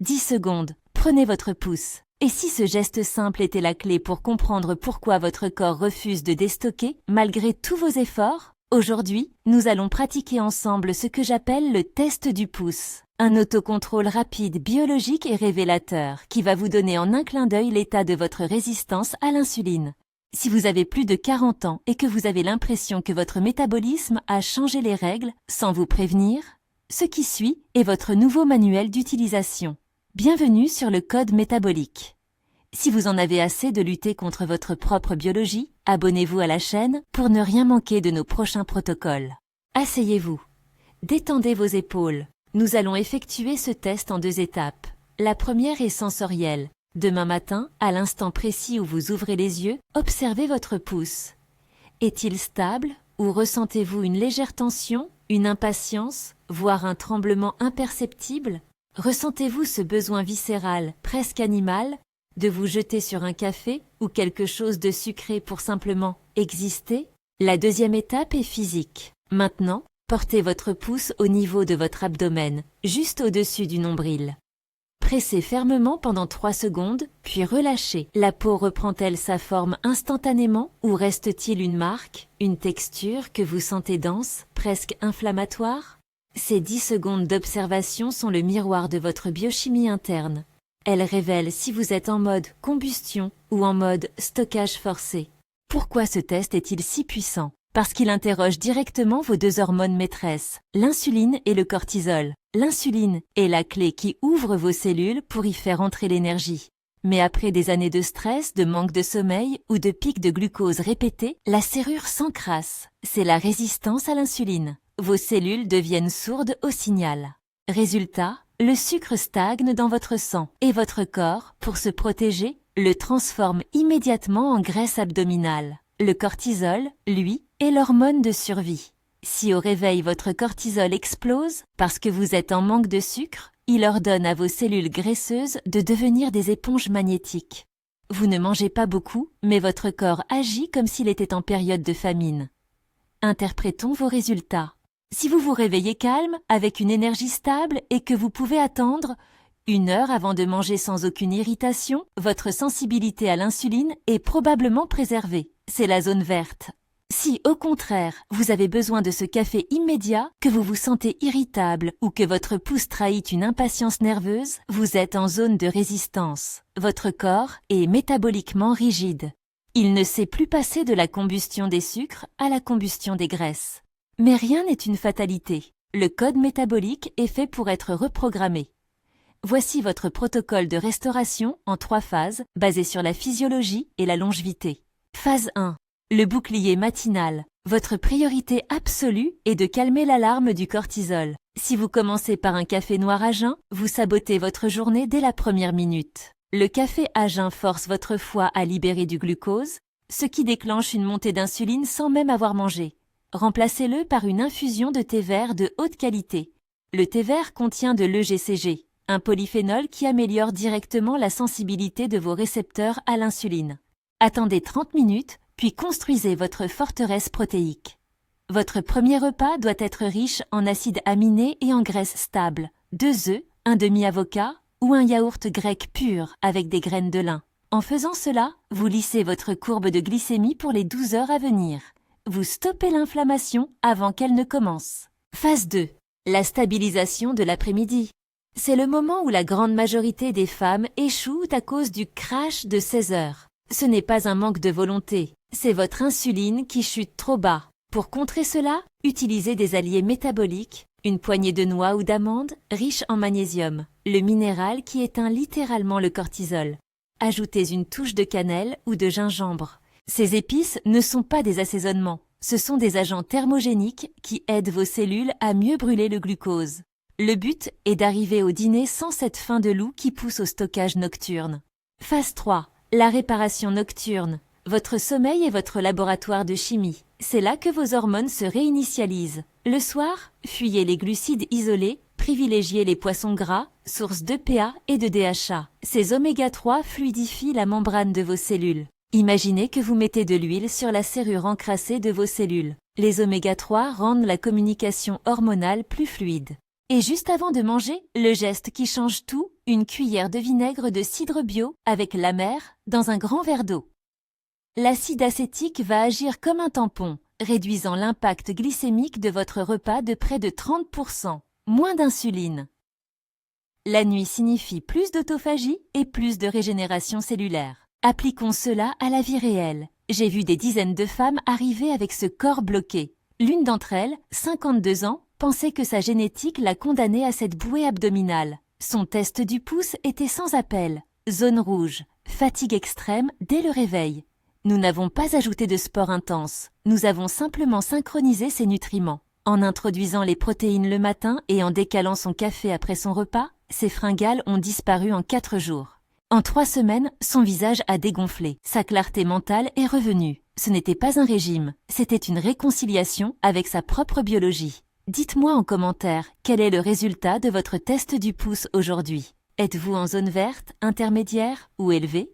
10 secondes, prenez votre pouce. Et si ce geste simple était la clé pour comprendre pourquoi votre corps refuse de déstocker malgré tous vos efforts? Aujourd'hui, nous allons pratiquer ensemble ce que j'appelle le test du pouce. Un autocontrôle rapide, biologique et révélateur qui va vous donner en un clin d'œil l'état de votre résistance à l'insuline. Si vous avez plus de 40 ans et que vous avez l'impression que votre métabolisme a changé les règles sans vous prévenir, ce qui suit est votre nouveau manuel d'utilisation. Bienvenue sur le code métabolique. Si vous en avez assez de lutter contre votre propre biologie, abonnez-vous à la chaîne pour ne rien manquer de nos prochains protocoles. Asseyez-vous. Détendez vos épaules. Nous allons effectuer ce test en 2 étapes. La première est sensorielle. Demain matin, à l'instant précis où vous ouvrez les yeux, observez votre pouce. Est-il stable ou ressentez-vous une légère tension, une impatience, voire un tremblement imperceptible? Ressentez-vous ce besoin viscéral, presque animal, de vous jeter sur un café ou quelque chose de sucré pour simplement exister? La deuxième étape est physique. Maintenant, portez votre pouce au niveau de votre abdomen, juste au-dessus du nombril. Pressez fermement pendant 3 secondes, puis relâchez. La peau reprend-elle sa forme instantanément ou reste-t-il une marque, une texture que vous sentez dense, presque inflammatoire? Ces 10 secondes d'observation sont le miroir de votre biochimie interne. Elles révèlent si vous êtes en mode combustion ou en mode stockage forcé. Pourquoi ce test est-il si puissant? Parce qu'il interroge directement vos 2 hormones maîtresses, l'insuline et le cortisol. L'insuline est la clé qui ouvre vos cellules pour y faire entrer l'énergie. Mais après des années de stress, de manque de sommeil ou de pics de glucose répétés, la serrure s'encrasse. C'est la résistance à l'insuline. Vos cellules deviennent sourdes au signal. Résultat, le sucre stagne dans votre sang et votre corps, pour se protéger, le transforme immédiatement en graisse abdominale. Le cortisol, lui, est l'hormone de survie. Si au réveil votre cortisol explose parce que vous êtes en manque de sucre, il ordonne à vos cellules graisseuses de devenir des éponges magnétiques. Vous ne mangez pas beaucoup, mais votre corps agit comme s'il était en période de famine. Interprétons vos résultats. Si vous vous réveillez calme, avec une énergie stable et que vous pouvez attendre 1 heure avant de manger sans aucune irritation, votre sensibilité à l'insuline est probablement préservée. C'est la zone verte. Si, au contraire, vous avez besoin de ce café immédiat, que vous vous sentez irritable ou que votre pouce trahit une impatience nerveuse, vous êtes en zone de résistance. Votre corps est métaboliquement rigide. Il ne sait plus passer de la combustion des sucres à la combustion des graisses. Mais rien n'est une fatalité. Le code métabolique est fait pour être reprogrammé. Voici votre protocole de restauration en 3 phases, basé sur la physiologie et la longévité. Phase 1. Le bouclier matinal. Votre priorité absolue est de calmer l'alarme du cortisol. Si vous commencez par un café noir à jeun, vous sabotez votre journée dès la première minute. Le café à jeun force votre foie à libérer du glucose, ce qui déclenche une montée d'insuline sans même avoir mangé. Remplacez-le par une infusion de thé vert de haute qualité. Le thé vert contient de l'EGCG, un polyphénol qui améliore directement la sensibilité de vos récepteurs à l'insuline. Attendez 30 minutes, puis construisez votre forteresse protéique. Votre premier repas doit être riche en acides aminés et en graisses stables. 2 œufs, un demi-avocat ou un yaourt grec pur avec des graines de lin. En faisant cela, vous lissez votre courbe de glycémie pour les 12 heures à venir. Vous stoppez l'inflammation avant qu'elle ne commence. Phase 2. La stabilisation de l'après-midi. C'est le moment où la grande majorité des femmes échouent à cause du crash de 16 heures. Ce n'est pas un manque de volonté, c'est votre insuline qui chute trop bas. Pour contrer cela, utilisez des alliés métaboliques, une poignée de noix ou d'amandes riches en magnésium, le minéral qui éteint littéralement le cortisol. Ajoutez une touche de cannelle ou de gingembre. Ces épices ne sont pas des assaisonnements, ce sont des agents thermogéniques qui aident vos cellules à mieux brûler le glucose. Le but est d'arriver au dîner sans cette faim de loup qui pousse au stockage nocturne. Phase 3. La réparation nocturne. Votre sommeil est votre laboratoire de chimie. C'est là que vos hormones se réinitialisent. Le soir, fuyez les glucides isolés, privilégiez les poissons gras, source d'EPA et de DHA. Ces oméga 3 fluidifient la membrane de vos cellules. Imaginez que vous mettez de l'huile sur la serrure encrassée de vos cellules. Les oméga 3 rendent la communication hormonale plus fluide. Et juste avant de manger, le geste qui change tout, une cuillère de vinaigre de cidre bio avec l'amer dans un grand verre d'eau. L'acide acétique va agir comme un tampon, réduisant l'impact glycémique de votre repas de près de 30%. Moins d'insuline. La nuit signifie plus d'autophagie et plus de régénération cellulaire. Appliquons cela à la vie réelle. J'ai vu des dizaines de femmes arriver avec ce corps bloqué. L'une d'entre elles, 52 ans, pensait que sa génétique la condamnait à cette bouée abdominale. Son test du pouce était sans appel. Zone rouge, fatigue extrême dès le réveil. Nous n'avons pas ajouté de sport intense. Nous avons simplement synchronisé ses nutriments. En introduisant les protéines le matin et en décalant son café après son repas, ses fringales ont disparu en 4 jours. En 3 semaines, son visage a dégonflé. Sa clarté mentale est revenue. Ce n'était pas un régime, c'était une réconciliation avec sa propre biologie. Dites-moi en commentaire quel est le résultat de votre test du pouce aujourd'hui. Êtes-vous en zone verte, intermédiaire ou élevée?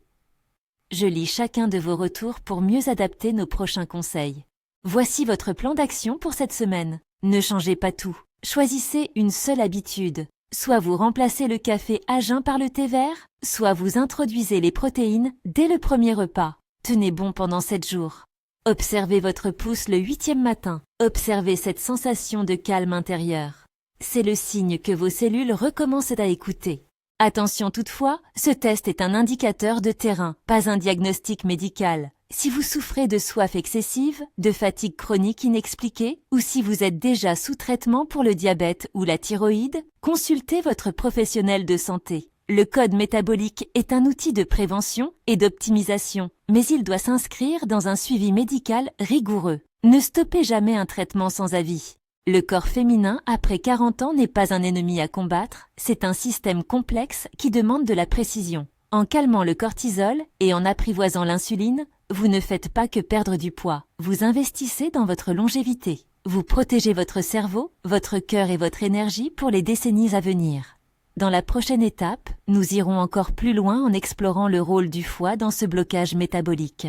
Je lis chacun de vos retours pour mieux adapter nos prochains conseils. Voici votre plan d'action pour cette semaine. Ne changez pas tout. Choisissez une seule habitude. Soit vous remplacez le café à jeun par le thé vert, soit vous introduisez les protéines dès le premier repas. Tenez bon pendant 7 jours. Observez votre pouce le 8e matin. Observez cette sensation de calme intérieur. C'est le signe que vos cellules recommencent à écouter. Attention toutefois, ce test est un indicateur de terrain, pas un diagnostic médical. Si vous souffrez de soif excessive, de fatigue chronique inexpliquée, ou si vous êtes déjà sous traitement pour le diabète ou la thyroïde, consultez votre professionnel de santé. Le code métabolique est un outil de prévention et d'optimisation, mais il doit s'inscrire dans un suivi médical rigoureux. Ne stoppez jamais un traitement sans avis. Le corps féminin après 40 ans n'est pas un ennemi à combattre, c'est un système complexe qui demande de la précision. En calmant le cortisol et en apprivoisant l'insuline, vous ne faites pas que perdre du poids, vous investissez dans votre longévité. Vous protégez votre cerveau, votre cœur et votre énergie pour les décennies à venir. Dans la prochaine étape, nous irons encore plus loin en explorant le rôle du foie dans ce blocage métabolique.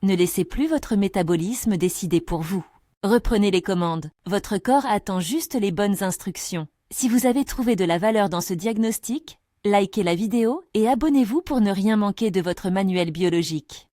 Ne laissez plus votre métabolisme décider pour vous. Reprenez les commandes. Votre corps attend juste les bonnes instructions. Si vous avez trouvé de la valeur dans ce diagnostic, likez la vidéo et abonnez-vous pour ne rien manquer de votre manuel biologique.